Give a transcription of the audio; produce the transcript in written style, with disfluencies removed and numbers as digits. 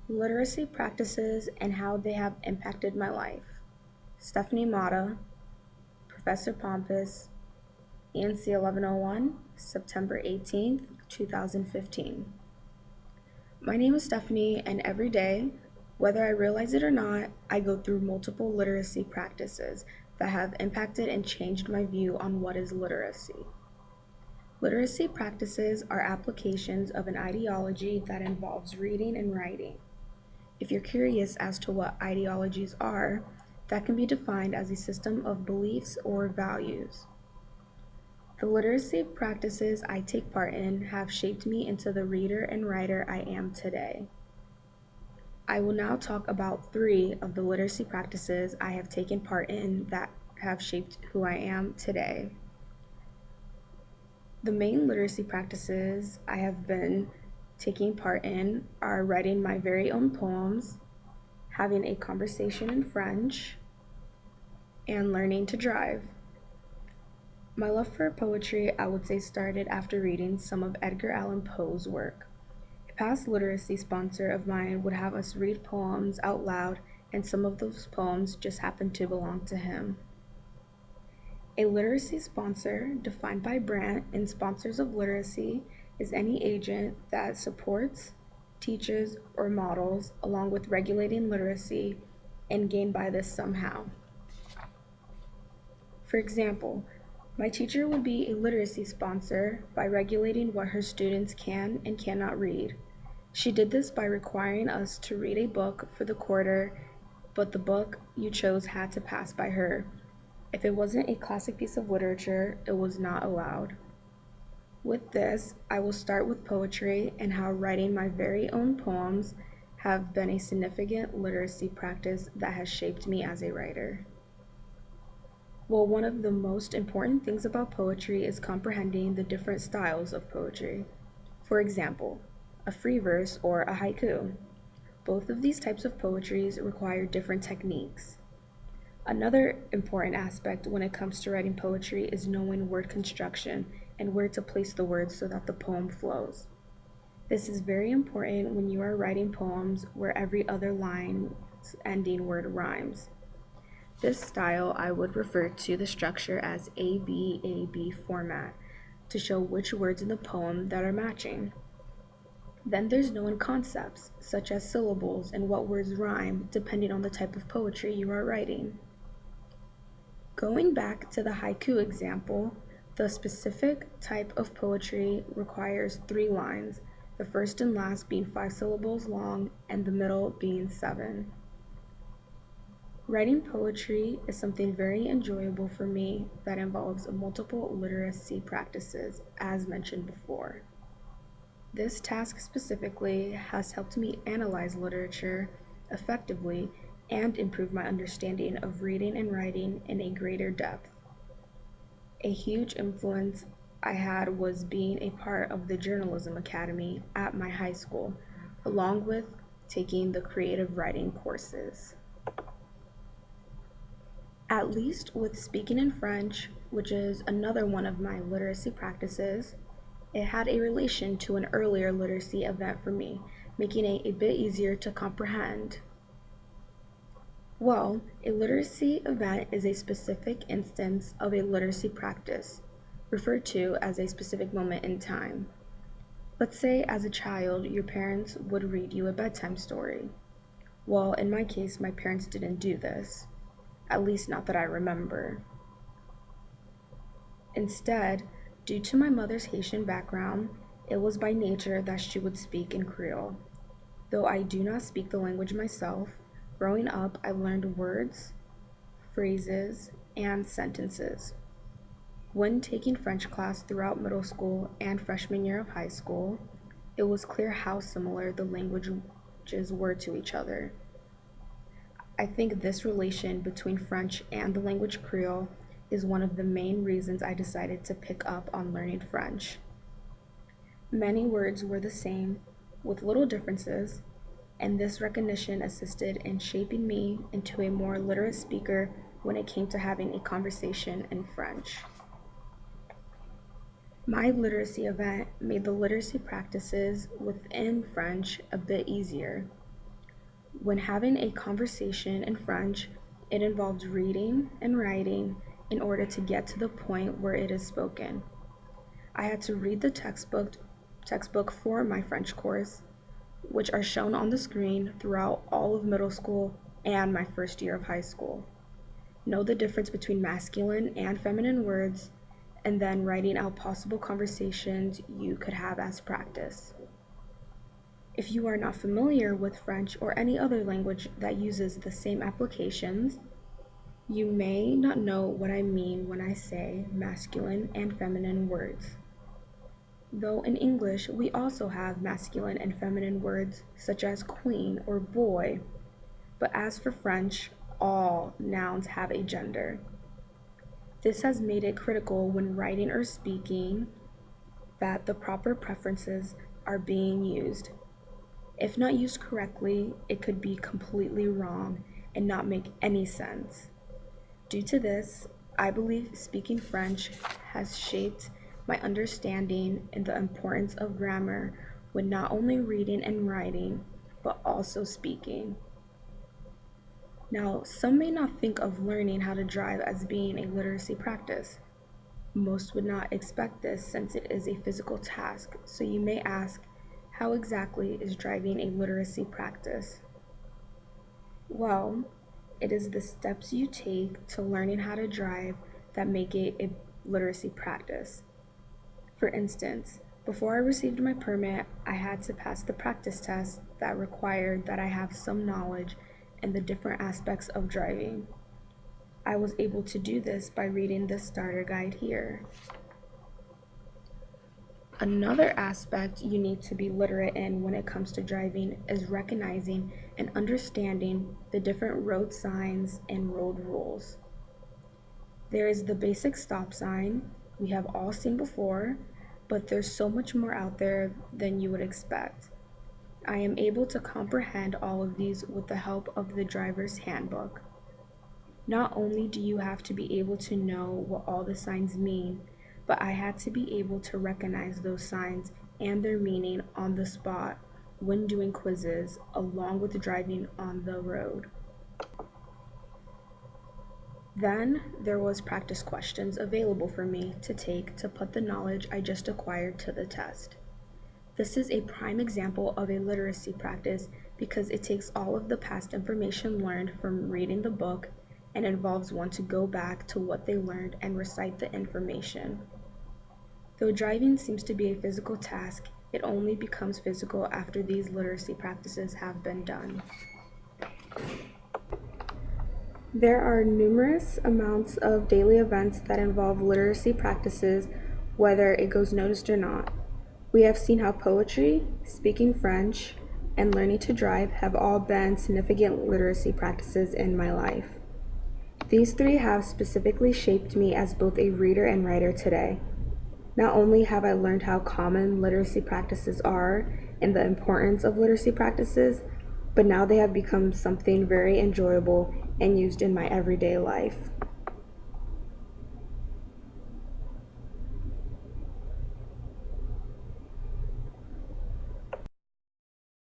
Literacy practices and how they have impacted my life. Stephanie Motta, Professor Pompous, ENC 1101, September 18th, 2015. My name is Stephanie, and every day, whether I realize it or not, I go through multiple literacy practices that have impacted and changed my view on what is literacy. Literacy practices are applications of an ideology that involves reading and writing. If you're curious as to what ideologies are, that can be defined as a system of beliefs or values. The literacy practices I take part in have shaped me into the reader and writer I am today. I will now talk about 3 of the literacy practices I have taken part in that have shaped who I am today. The main literacy practices I have been taking part in are writing my very own poems, having a conversation in French, and learning to drive. My love for poetry, I would say, started after reading some of Edgar Allan Poe's work. A past literacy sponsor of mine would have us read poems out loud, and some of those poems just happened to belong to him. A literacy sponsor, defined by Brant in Sponsors of Literacy, is any agent that supports, teaches, or models, along with regulating literacy, and gain by this somehow. For example, my teacher would be a literacy sponsor by regulating what her students can and cannot read. She did this by requiring us to read a book for the quarter, but the book you chose had to pass by her. If it wasn't a classic piece of literature, it was not allowed. With this, I will start with poetry and how writing my very own poems have been a significant literacy practice that has shaped me as a writer. Well, one of the most important things about poetry is comprehending the different styles of poetry. For example, a free verse or a haiku. Both of these types of poetries require different techniques. Another important aspect when it comes to writing poetry is knowing word construction and where to place the words so that the poem flows. This is very important when you are writing poems where every other line's ending word rhymes. This style I would refer to the structure as ABAB format to show which words in the poem that are matching. Then there's knowing concepts, such as syllables and what words rhyme depending on the type of poetry you are writing. Going back to the haiku example, the specific type of poetry requires 3 lines, the first and last being 5 syllables long and the middle being 7. Writing poetry is something very enjoyable for me that involves multiple literacy practices, as mentioned before. This task specifically has helped me analyze literature effectively and improve my understanding of reading and writing in a greater depth. A huge influence I had was being a part of the Journalism Academy at my high school, along with taking the creative writing courses. At least with speaking in French, which is another one of my literacy practices, it had a relation to an earlier literacy event for me, making it a bit easier to comprehend. Well, a literacy event is a specific instance of a literacy practice, referred to as a specific moment in time. Let's say as a child, your parents would read you a bedtime story. Well, in my case, my parents didn't do this, at least not that I remember. Instead, due to my mother's Haitian background, it was by nature that she would speak in Creole. Though I do not speak the language myself, growing up I learned words, phrases, and sentences. When taking French class throughout middle school and freshman year of high school, it was clear how similar the languages were to each other. I think this relation between French and the language Creole is one of the main reasons I decided to pick up on learning French. Many words were the same, with little differences, and this recognition assisted in shaping me into a more literate speaker when it came to having a conversation in French. My literacy event made the literacy practices within French a bit easier. When having a conversation in French, it involves reading and writing in order to get to the point where it is spoken. I had to read the textbook for my French course, which are shown on the screen throughout all of middle school and my first year of high school. Know the difference between masculine and feminine words, and then writing out possible conversations you could have as practice. If you are not familiar with French or any other language that uses the same applications, you may not know what I mean when I say masculine and feminine words. Though in English, we also have masculine and feminine words such as queen or boy, but as for French, all nouns have a gender. This has made it critical when writing or speaking that the proper preferences are being used. If not used correctly, it could be completely wrong and not make any sense. Due to this, I believe speaking French has shaped my understanding and the importance of grammar when not only reading and writing, but also speaking. Now, some may not think of learning how to drive as being a literacy practice. Most would not expect this since it is a physical task, so you may ask, how exactly is driving a literacy practice? Well, it is the steps you take to learning how to drive that make it a literacy practice. For instance, before I received my permit, I had to pass the practice test that required that I have some knowledge in the different aspects of driving. I was able to do this by reading the starter guide here. Another aspect you need to be literate in when it comes to driving is recognizing and understanding the different road signs and road rules. There is the basic stop sign we have all seen before, but there's so much more out there than you would expect. I am able to comprehend all of these with the help of the driver's handbook. Not only do you have to be able to know what all the signs mean, but I had to be able to recognize those signs and their meaning on the spot when doing quizzes along with driving on the road. Then there was practice questions available for me to take to put the knowledge I just acquired to the test. This is a prime example of a literacy practice because it takes all of the past information learned from reading the book and involves one to go back to what they learned and recite the information. Though driving seems to be a physical task, it only becomes physical after these literacy practices have been done. There are numerous amounts of daily events that involve literacy practices, whether it goes noticed or not. We have seen how poetry, speaking French, and learning to drive have all been significant literacy practices in my life. These three have specifically shaped me as both a reader and writer today. Not only have I learned how common literacy practices are and the importance of literacy practices, but now they have become something very enjoyable and used in my everyday life.